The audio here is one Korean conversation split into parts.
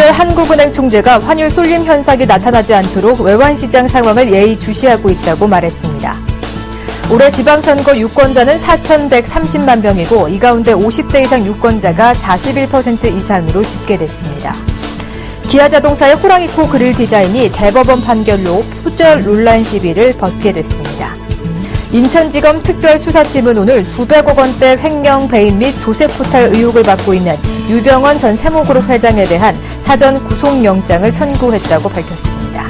이철 한국은행 총재가 환율 쏠림 현상이 나타나지 않도록 외환시장 상황을 예의주시하고 있다고 말했습니다. 올해 지방선거 유권자는 4,130만 명이고 이 가운데 50대 이상 유권자가 41% 이상으로 집계됐습니다. 기아자동차의 호랑이코 그릴 디자인이 대법원 판결로 표절 논란 시비를 벗게 됐습니다. 인천지검 특별수사팀은 오늘 수백억 원대 횡령 배임 및 조세포탈 의혹을 받고 있는 유병헌 전 세모그룹 회장에 대한 사전 구속영장을 청구했다고 밝혔습니다.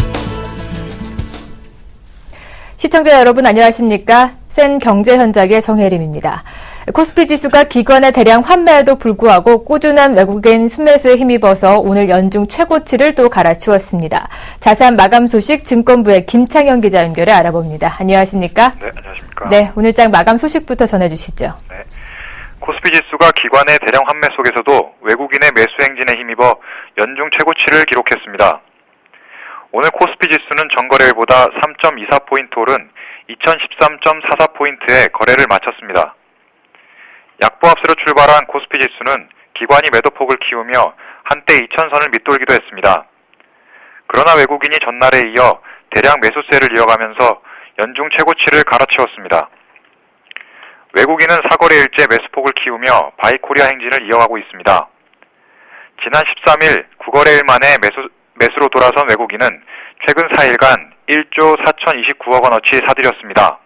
시청자 여러분 안녕하십니까? 센 경제현장의 정혜림입니다. 코스피 지수가 기관의 대량 환매에도 불구하고 꾸준한 외국인 순매수에 힘입어서 오늘 연중 최고치를 또 갈아치웠습니다. 자세한 마감 소식 증권부의 김창현 기자 연결해 알아봅니다. 안녕하십니까? 네, 안녕하십니까? 네, 오늘장 마감 소식부터 전해주시죠. 네, 코스피 지수가 기관의 대량 환매 속에서도 외국인의 매수 행진에 힘입어 연중 최고치를 기록했습니다. 오늘 코스피 지수는 전거래일보다 3.24포인트 오른 2013.44포인트의 거래를 마쳤습니다. 약보합세로 출발한 코스피 지수는 기관이 매도폭을 키우며 한때 2,000선을 밑돌기도 했습니다. 그러나 외국인이 전날에 이어 대량 매수세를 이어가면서 연중 최고치를 갈아치웠습니다. 외국인은 사거래일째 매수폭을 키우며 바이코리아 행진을 이어가고 있습니다. 지난 13일 9거래일 만에 매수로 돌아선 외국인은 최근 4일간 1조 4,029억 원어치 사들였습니다.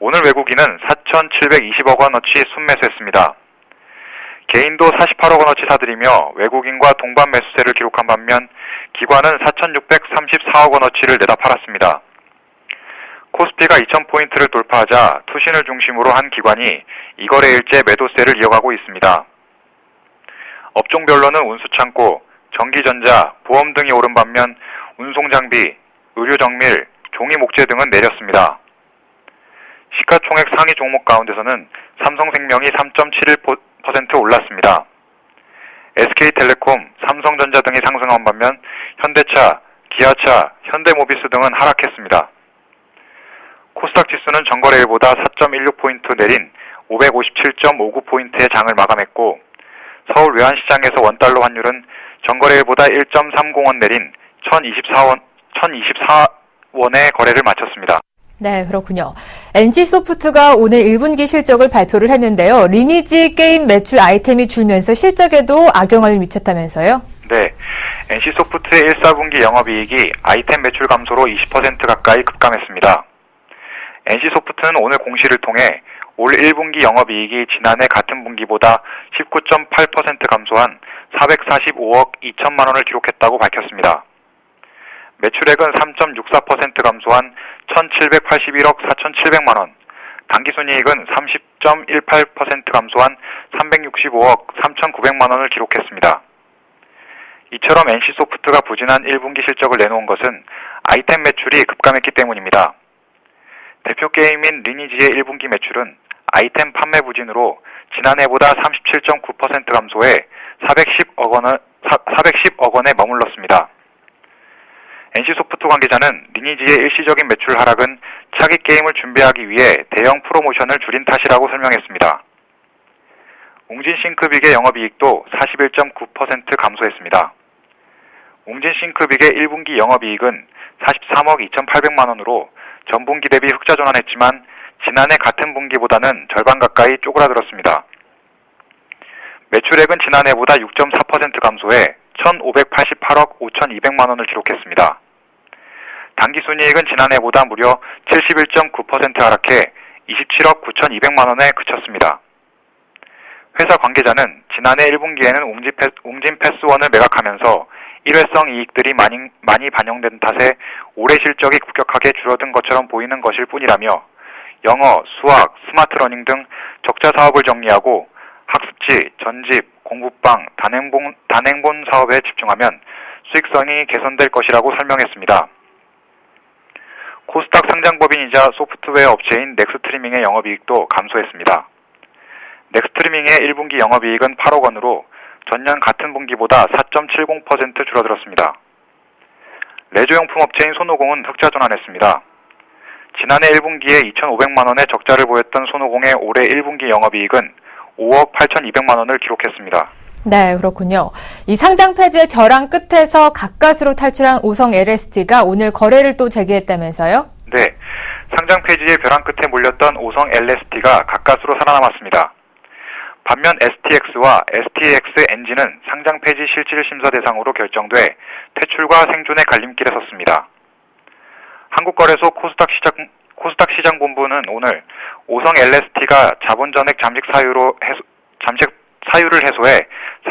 오늘 외국인은 4,720억 원어치 순매수했습니다. 개인도 48억 원어치 사들이며 외국인과 동반 매수세를 기록한 반면 기관은 4,634억 원어치를 내다 팔았습니다. 코스피가 2,000포인트를 돌파하자 투신을 중심으로 한 기관이 이거래일째 매도세를 이어가고 있습니다. 업종별로는 운수창고, 전기전자, 보험 등이 오른 반면 운송장비, 의료정밀, 종이목재 등은 내렸습니다. 시가총액 상위 종목 가운데서는 삼성생명이 3.71% 올랐습니다. SK텔레콤, 삼성전자 등이 상승한 반면 현대차, 기아차, 현대모비스 등은 하락했습니다. 코스닥 지수는 전거래일보다 4.16포인트 내린 557.59포인트의 장을 마감했고 서울 외환시장에서 원달러 환율은 전거래일보다 1.30원 내린 1,024원의 거래를 마쳤습니다. 네, 그렇군요. NC소프트가 오늘 1분기 실적을 발표를 했는데요. 리니지 게임 매출 아이템이 줄면서 실적에도 악영향을 미쳤다면서요? 네, NC소프트의 1, 4분기 영업이익이 아이템 매출 감소로 20% 가까이 급감했습니다. NC소프트는 오늘 공시를 통해 올 1분기 영업이익이 지난해 같은 분기보다 19.8% 감소한 445억 2천만 원을 기록했다고 밝혔습니다. 매출액은 3.64% 감소한 1,781억 4,700만 원, 당기순이익은 30.18% 감소한 365억 3,900만 원을 기록했습니다. 이처럼 NC소프트가 부진한 1분기 실적을 내놓은 것은 아이템 매출이 급감했기 때문입니다. 대표 게임인 리니지의 1분기 매출은 아이템 판매 부진으로 지난해보다 37.9% 감소해 410억 원에 머물렀습니다. NC소프트 관계자는 리니지의 일시적인 매출 하락은 차기 게임을 준비하기 위해 대형 프로모션을 줄인 탓이라고 설명했습니다. 웅진싱크빅의 영업이익도 41.9% 감소했습니다. 웅진싱크빅의 1분기 영업이익은 43억 2,800만 원으로 전분기 대비 흑자 전환했지만 지난해 같은 분기보다는 절반 가까이 쪼그라들었습니다. 매출액은 지난해보다 6.4% 감소해 1,588억 5,200만 원을 기록했습니다. 당기순이익은 지난해보다 무려 71.9% 하락해 27억 9,200만 원에 그쳤습니다. 회사 관계자는 지난해 1분기에는 웅진 패스원을 매각하면서 일회성 이익들이 많이 반영된 탓에 올해 실적이 급격하게 줄어든 것처럼 보이는 것일 뿐이라며 영어, 수학, 스마트러닝 등 적자 사업을 정리하고 학습지, 전집, 공부방, 단행본 사업에 집중하면 수익성이 개선될 것이라고 설명했습니다. 코스닥 상장법인이자 소프트웨어 업체인 넥스트리밍의 영업이익도 감소했습니다. 넥스트리밍의 1분기 영업이익은 8억 원으로 전년 같은 분기보다 4.70% 줄어들었습니다. 레저용품 업체인 손오공은 흑자 전환했습니다. 지난해 1분기에 2,500만 원의 적자를 보였던 손오공의 올해 1분기 영업이익은 5억 8,200만 원을 기록했습니다. 네, 그렇군요. 이 상장 폐지의 벼랑 끝에서 가까스로 탈출한 오성 LST가 오늘 거래를 또 재개했다면서요? 네, 상장 폐지의 벼랑 끝에 몰렸던 오성 LST가 가까스로 살아남았습니다. 반면 STX와 STX 엔진은 상장 폐지 실질 심사 대상으로 결정돼 퇴출과 생존의 갈림길에 섰습니다. 한국거래소 코스닥 시장본부는 오늘 오성 LST가 자본 전액 잠식 사유를 해소해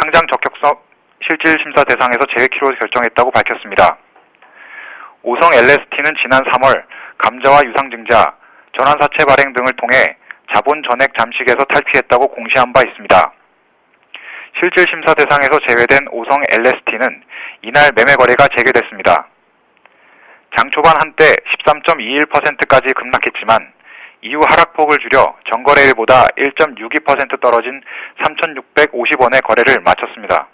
상장 적격성 실질 심사 대상에서 제외키로 결정했다고 밝혔습니다. 오성 LST는 지난 3월 감자와 유상증자, 전환사채 발행 등을 통해 자본 전액 잠식에서 탈피했다고 공시한 바 있습니다. 실질 심사 대상에서 제외된 오성 LST는 이날 매매 거래가 재개됐습니다. 장 초반 한때 13.21%까지 급락했지만 이후 하락폭을 줄여 전거래일보다 1.62% 떨어진 3,650원의 거래를 마쳤습니다.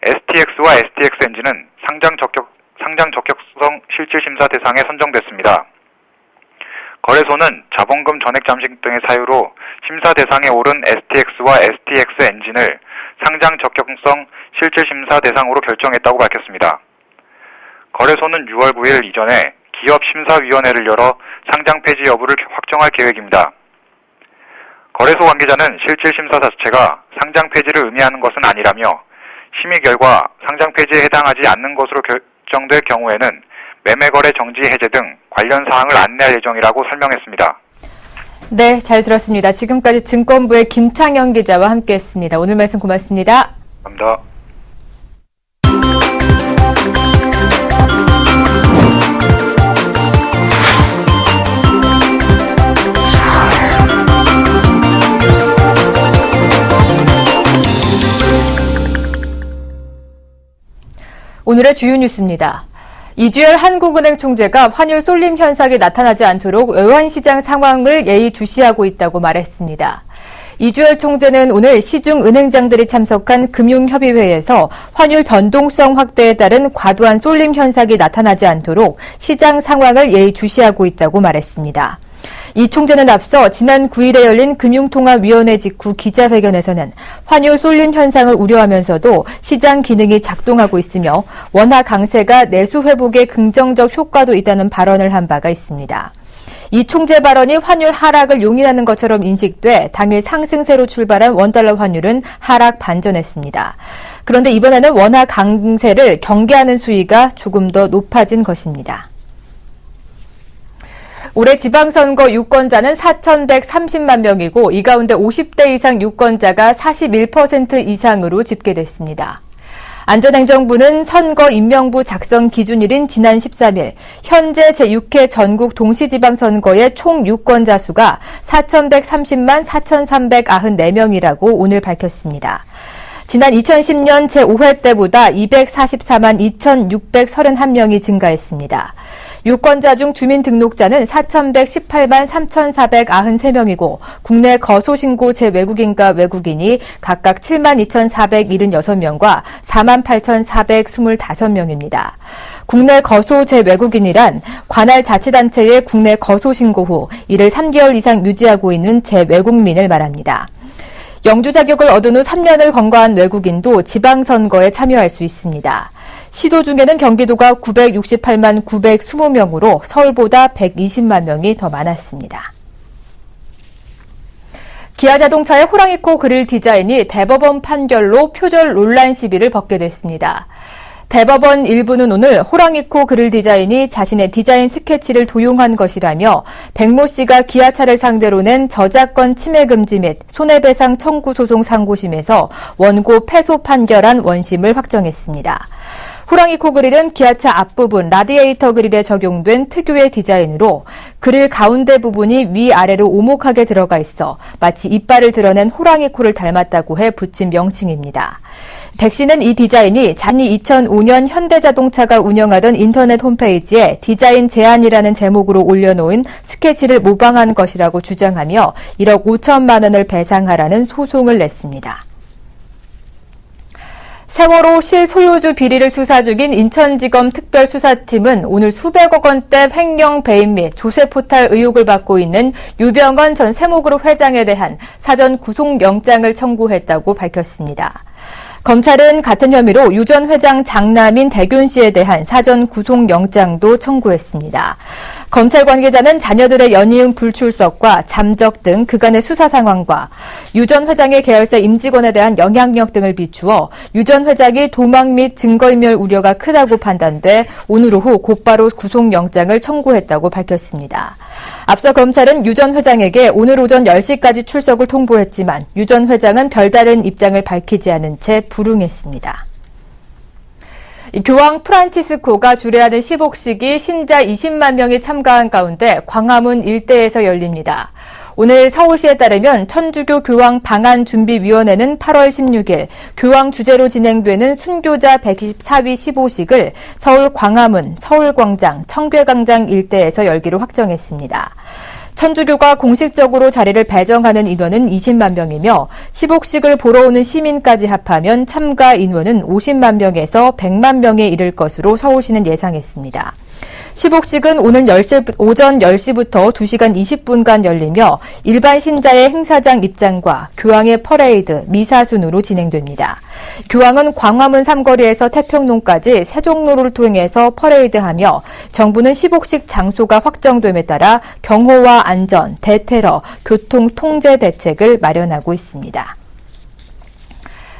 STX와 STX 엔진은 상장 적격성 실질 심사 대상에 선정됐습니다. 거래소는 자본금 전액 잠식 등의 사유로 심사 대상에 오른 STX와 STX 엔진을 상장 적격성 실질 심사 대상으로 결정했다고 밝혔습니다. 거래소는 6월 9일 이전에 기업심사위원회를 열어 상장 폐지 여부를 확정할 계획입니다. 거래소 관계자는 실질 심사 자체가 상장 폐지를 의미하는 것은 아니라며 심의 결과 상장 폐지에 해당하지 않는 것으로 결정될 경우에는 매매 거래 정지 해제 등 관련 사항을 안내할 예정이라고 설명했습니다. 네, 잘 들었습니다. 지금까지 증권부의 김창현 기자와 함께했습니다. 오늘 말씀 고맙습니다. 감사합니다. 오늘의 주요 뉴스입니다. 이주열 한국은행 총재가 환율 쏠림 현상이 나타나지 않도록 외환시장 상황을 예의주시하고 있다고 말했습니다. 이주열 총재는 오늘 시중 은행장들이 참석한 금융협의회에서 환율 변동성 확대에 따른 과도한 쏠림 현상이 나타나지 않도록 시장 상황을 예의주시하고 있다고 말했습니다. 이 총재는 앞서 지난 9일에 열린 금융통화위원회 직후 기자회견에서는 환율 쏠림 현상을 우려하면서도 시장 기능이 작동하고 있으며 원화 강세가 내수 회복에 긍정적 효과도 있다는 발언을 한 바가 있습니다. 이 총재 발언이 환율 하락을 용인하는 것처럼 인식돼 당일 상승세로 출발한 원달러 환율은 하락 반전했습니다. 그런데 이번에는 원화 강세를 경계하는 수위가 조금 더 높아진 것입니다. 올해 지방선거 유권자는 4,130만 명이고 이 가운데 50대 이상 유권자가 41% 이상으로 집계됐습니다. 안전행정부는 선거 임명부 작성 기준일인 지난 13일 현재 제6회 전국 동시지방선거의 총 유권자 수가 4,130만 4,394명이라고 오늘 밝혔습니다. 지난 2010년 제5회 때보다 244만 2,631명이 증가했습니다. 유권자 중 주민등록자는 4,118만 3,493명이고 국내 거소신고 재외국인과 외국인이 각각 7만 2,476명과 4만 8,425명입니다. 국내 거소 재외국인이란 관할 자치단체에 국내 거소신고 후 이를 3개월 이상 유지하고 있는 재외국민을 말합니다. 영주 자격을 얻은 후 3년을 건거한 외국인도 지방선거에 참여할 수 있습니다. 시도 중에는 경기도가 968만 920명으로 서울보다 120만 명이 더 많았습니다. 기아자동차의 호랑이코 그릴 디자인이 대법원 판결로 표절 논란 시비를 벗게 됐습니다. 대법원 일부는 오늘 호랑이코 그릴 디자인이 자신의 디자인 스케치를 도용한 것이라며 백모 씨가 기아차를 상대로 낸 저작권 침해 금지 및 손해배상 청구 소송 상고심에서 원고 패소 판결한 원심을 확정했습니다. 호랑이코 그릴은 기아차 앞부분 라디에이터 그릴에 적용된 특유의 디자인으로 그릴 가운데 부분이 위아래로 오목하게 들어가 있어 마치 이빨을 드러낸 호랑이코를 닮았다고 해 붙인 명칭입니다. 백 씨는 이 디자인이 자신이 2005년 현대자동차가 운영하던 인터넷 홈페이지에 디자인 제안이라는 제목으로 올려놓은 스케치를 모방한 것이라고 주장하며 1억 5천만 원을 배상하라는 소송을 냈습니다. 세월호 실소유주 비리를 수사 중인 인천지검 특별수사팀은 오늘 수백억 원대 횡령 배임 및 조세포탈 의혹을 받고 있는 유병언 전 세모그룹 회장에 대한 사전 구속영장을 청구했다고 밝혔습니다. 검찰은 같은 혐의로 유 전 회장 장남인 대균 씨에 대한 사전 구속영장도 청구했습니다. 검찰 관계자는 자녀들의 연이은 불출석과 잠적 등 그간의 수사 상황과 유 전 회장의 계열사 임직원에 대한 영향력 등을 비추어 유 전 회장이 도망 및 증거인멸 우려가 크다고 판단돼 오늘 오후 곧바로 구속영장을 청구했다고 밝혔습니다. 앞서 검찰은 유 전 회장에게 오늘 오전 10시까지 출석을 통보했지만 유 전 회장은 별다른 입장을 밝히지 않은 채 불응했습니다. 교황 프란치스코가 주례하는 시복식이 신자 20만 명이 참가한 가운데 광화문 일대에서 열립니다. 오늘 서울시에 따르면 천주교 교황 방한준비위원회는 8월 16일 교황 주재로 진행되는 순교자 124위 시보식을 서울 광화문, 서울광장, 청계광장 일대에서 열기로 확정했습니다. 천주교가 공식적으로 자리를 배정하는 인원은 20만 명이며 시복식을 보러 오는 시민까지 합하면 참가 인원은 50만 명에서 100만 명에 이를 것으로 서울시는 예상했습니다. 시복식은 오늘 오전 10시부터 2시간 20분간 열리며 일반 신자의 행사장 입장과 교황의 퍼레이드, 미사 순으로 진행됩니다. 교황은 광화문 삼거리에서 태평로까지 세종로를 통해서 퍼레이드하며 정부는 시복식 장소가 확정됨에 따라 경호와 안전, 대테러, 교통 통제 대책을 마련하고 있습니다.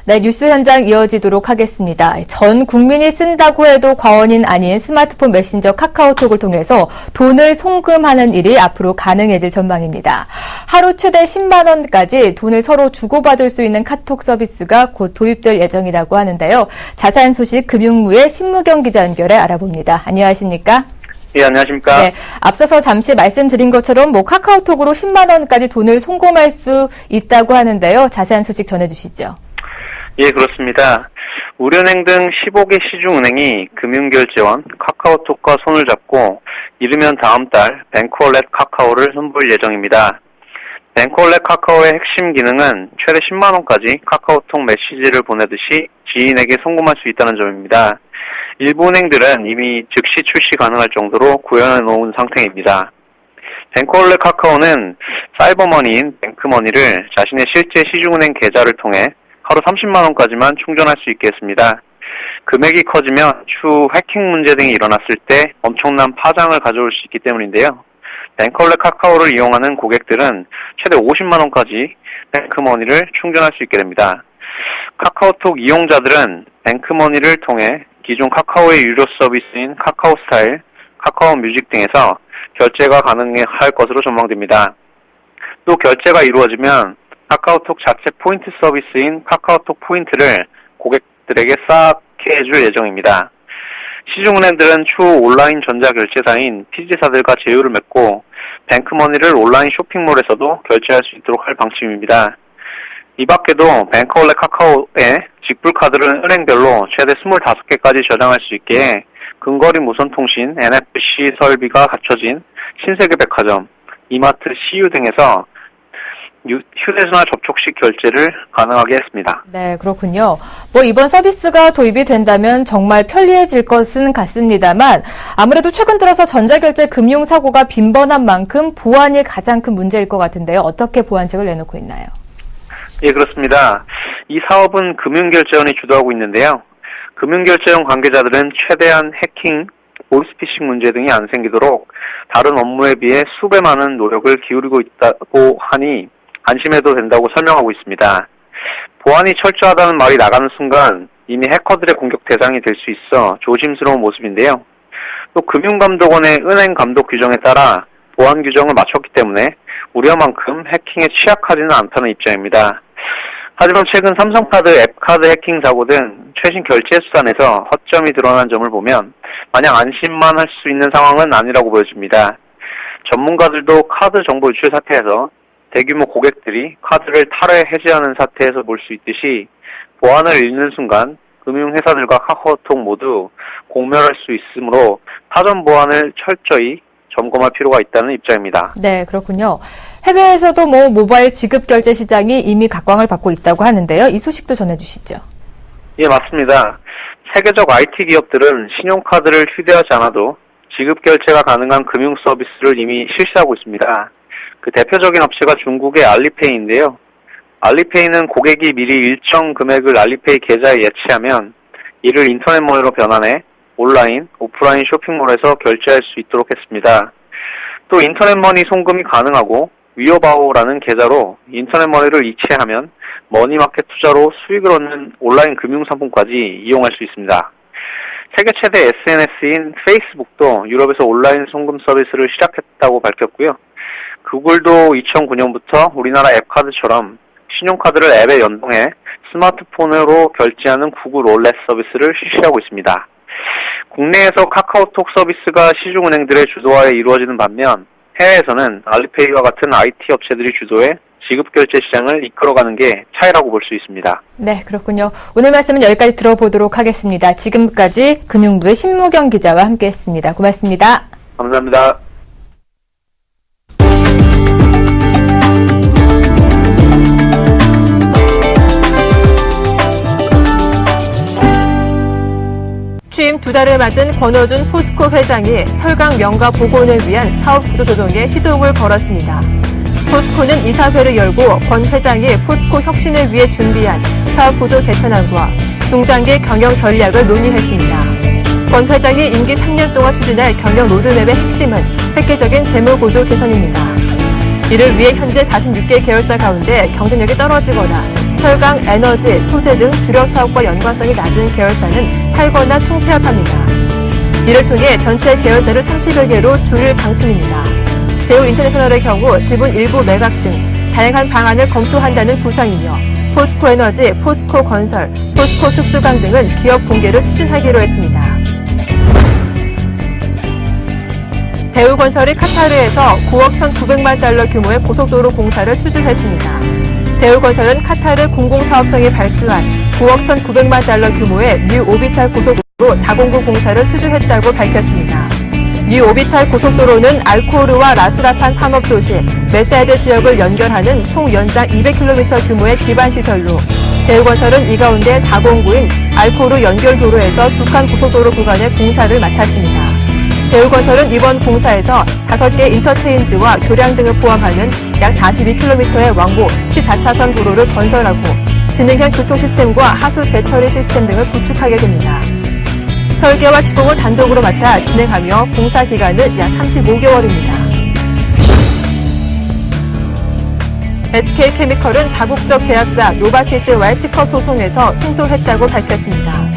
네, 뉴스 현장 이어지도록 하겠습니다. 전 국민이 쓴다고 해도 과언이 아닌 스마트폰 메신저 카카오톡을 통해서 돈을 송금하는 일이 앞으로 가능해질 전망입니다. 하루 최대 10만 원까지 돈을 서로 주고받을 수 있는 카톡 서비스가 곧 도입될 예정이라고 하는데요. 자세한 소식 금융부의 신무경 기자 연결해 알아봅니다. 안녕하십니까? 예, 안녕하십니까? 네, 앞서서 잠시 말씀드린 것처럼 카카오톡으로 10만 원까지 돈을 송금할 수 있다고 하는데요. 자세한 소식 전해주시죠. 예, 그렇습니다. 우리은행 등 15개 시중은행이 금융결제원 카카오톡과 손을 잡고 이르면 다음 달 뱅크월렛 카카오를 선보일 예정입니다. 뱅크월렛 카카오의 핵심 기능은 최대 10만 원까지 카카오톡 메시지를 보내듯이 지인에게 송금할 수 있다는 점입니다. 일부 은행들은 이미 즉시 출시 가능할 정도로 구현해 놓은 상태입니다. 뱅크월렛 카카오는 사이버머니인 뱅크머니를 자신의 실제 시중은행 계좌를 통해 하루 30만 원까지만 충전할 수 있게 했습니다. 금액이 커지면 추후 해킹 문제 등이 일어났을 때 엄청난 파장을 가져올 수 있기 때문인데요. 뱅크월렛 카카오를 이용하는 고객들은 최대 50만 원까지 뱅크머니를 충전할 수 있게 됩니다. 카카오톡 이용자들은 뱅크머니를 통해 기존 카카오의 유료 서비스인 카카오스타일, 카카오뮤직 등에서 결제가 가능할 것으로 전망됩니다. 또 결제가 이루어지면 카카오톡 자체 포인트 서비스인 카카오톡 포인트를 고객들에게 쌓게 해줄 예정입니다. 시중은행들은 추후 온라인 전자결제사인 PG사들과 제휴를 맺고 뱅크머니를 온라인 쇼핑몰에서도 결제할 수 있도록 할 방침입니다. 이 밖에도 뱅크월렛 카카오의 직불카드를 은행별로 최대 25개까지 저장할 수 있게 근거리 무선통신 NFC 설비가 갖춰진 신세계 백화점, 이마트 CU 등에서 휴대전화 접촉식 결제를 가능하게 했습니다. 네, 그렇군요. 이번 서비스가 도입이 된다면 정말 편리해질 것은 같습니다만 아무래도 최근 들어서 전자결제 금융사고가 빈번한 만큼 보안이 가장 큰 문제일 것 같은데요. 어떻게 보안책을 내놓고 있나요? 예, 그렇습니다. 이 사업은 금융결제원이 주도하고 있는데요. 금융결제원 관계자들은 최대한 해킹, 보이스피싱 문제 등이 안 생기도록 다른 업무에 비해 수배 많은 노력을 기울이고 있다고 하니 안심해도 된다고 설명하고 있습니다. 보안이 철저하다는 말이 나가는 순간 이미 해커들의 공격 대상이 될 수 있어 조심스러운 모습인데요. 또 금융감독원의 은행 감독 규정에 따라 보안 규정을 맞췄기 때문에 우려만큼 해킹에 취약하지는 않다는 입장입니다. 하지만 최근 삼성카드 앱카드 해킹 사고 등 최신 결제 수단에서 허점이 드러난 점을 보면 마냥 안심만 할 수 있는 상황은 아니라고 보여집니다. 전문가들도 카드 정보 유출 사태에서 대규모 고객들이 카드를 탈회 해지하는 사태에서 볼 수 있듯이 보안을 잃는 순간 금융회사들과 카카오톡 모두 공멸할 수 있으므로 사전 보안을 철저히 점검할 필요가 있다는 입장입니다. 네, 그렇군요. 해외에서도 모바일 지급 결제 시장이 이미 각광을 받고 있다고 하는데요. 이 소식도 전해주시죠. 예, 맞습니다. 세계적 IT 기업들은 신용카드를 휴대하지 않아도 지급 결제가 가능한 금융 서비스를 이미 실시하고 있습니다. 그 대표적인 업체가 중국의 알리페이인데요. 알리페이는 고객이 미리 일정 금액을 알리페이 계좌에 예치하면 이를 인터넷 머니로 변환해 온라인, 오프라인 쇼핑몰에서 결제할 수 있도록 했습니다. 또 인터넷 머니 송금이 가능하고 위어바오라는 계좌로 인터넷 머니를 이체하면 머니마켓 투자로 수익을 얻는 온라인 금융상품까지 이용할 수 있습니다. 세계 최대 SNS인 페이스북도 유럽에서 온라인 송금 서비스를 시작했다고 밝혔고요. 구글도 2009년부터 우리나라 앱카드처럼 신용카드를 앱에 연동해 스마트폰으로 결제하는 구글 월렛 서비스를 실시하고 있습니다. 국내에서 카카오톡 서비스가 시중은행들의 주도하에 이루어지는 반면 해외에서는 알리페이와 같은 IT 업체들이 주도해 지급결제 시장을 이끌어가는 게 차이라고 볼 수 있습니다. 네, 그렇군요. 오늘 말씀은 여기까지 들어보도록 하겠습니다. 지금까지 금융부의 신무경 기자와 함께했습니다. 고맙습니다. 감사합니다. 취임 2달을 맞은 권호준 포스코 회장이 철강 명가 복원을 위한 사업 구조 조정에 시동을 걸었습니다. 포스코는 이사회를 열고 권 회장이 포스코 혁신을 위해 준비한 사업 구조 개편안과 중장기 경영 전략을 논의했습니다. 권 회장이 임기 3년 동안 추진할 경영 로드맵의 핵심은 획기적인 재무 구조 개선입니다. 이를 위해 현재 46개 계열사 가운데 경쟁력이 떨어지거나 철강, 에너지, 소재 등 주력 사업과 연관성이 낮은 계열사는 팔거나 통폐합합니다. 이를 통해 전체 계열사를 30여 개로 줄일 방침입니다. 대우인터내셔널의 경우 지분 일부 매각 등 다양한 방안을 검토한다는 구상이며 포스코에너지, 포스코건설, 포스코특수강 등은 기업 공개를 추진하기로 했습니다. 대우건설이 카타르에서 9억 1,900만 달러 규모의 고속도로 공사를 수주했습니다. 대우건설은 카타르 공공사업청이 발주한 9억 1,900만 달러 규모의 뉴 오비탈 고속도로 409 공사를 수주했다고 밝혔습니다. 뉴 오비탈 고속도로는 알코르와 라스라판 산업도시, 메세드 지역을 연결하는 총 연장 200km 규모의 기반시설로 대우건설은 이 가운데 409인 알코르 연결도로에서 2칸 고속도로 구간의 공사를 맡았습니다. 대우건설은 이번 공사에서 5개 인터체인지와 교량 등을 포함하는 약 42km의 왕복 14차선 도로를 건설하고 지능형 교통시스템과 하수 재처리 시스템 등을 구축하게 됩니다. 설계와 시공을 단독으로 맡아 진행하며 공사 기간은 약 35개월입니다. SK케미컬은 다국적 제약사 노바티스와의 특허 소송에서 승소했다고 밝혔습니다.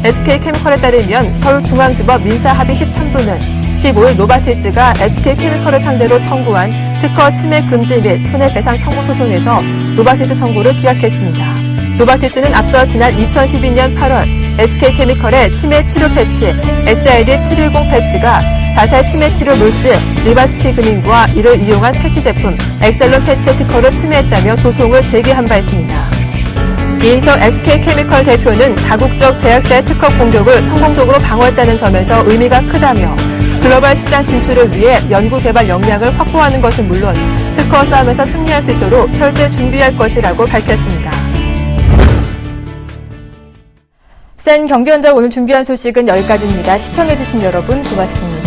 SK케미컬에 따르면 서울중앙지법 민사합의 13부는 15일 노바티스가 SK케미컬을 상대로 청구한 특허 침해 금지 및 손해배상 청구 소송에서 노바티스 선고를 기각했습니다. 노바티스는 앞서 지난 2012년 8월 SK케미컬의 치매 치료 패치 SID710 패치가 자살 치매 치료 물질 리바스티그민과 이를 이용한 패치 제품 엑셀론 패치의 특허를 침해했다며 소송을 제기한 바 있습니다. 이인석 SK케미컬 대표는 다국적 제약사의 특허 공격을 성공적으로 방어했다는 점에서 의미가 크다며 글로벌 시장 진출을 위해 연구개발 역량을 확보하는 것은 물론 특허 싸움에서 승리할 수 있도록 철저히 준비할 것이라고 밝혔습니다. 센 경제현장 오늘 준비한 소식은 여기까지입니다. 시청해주신 여러분 고맙습니다.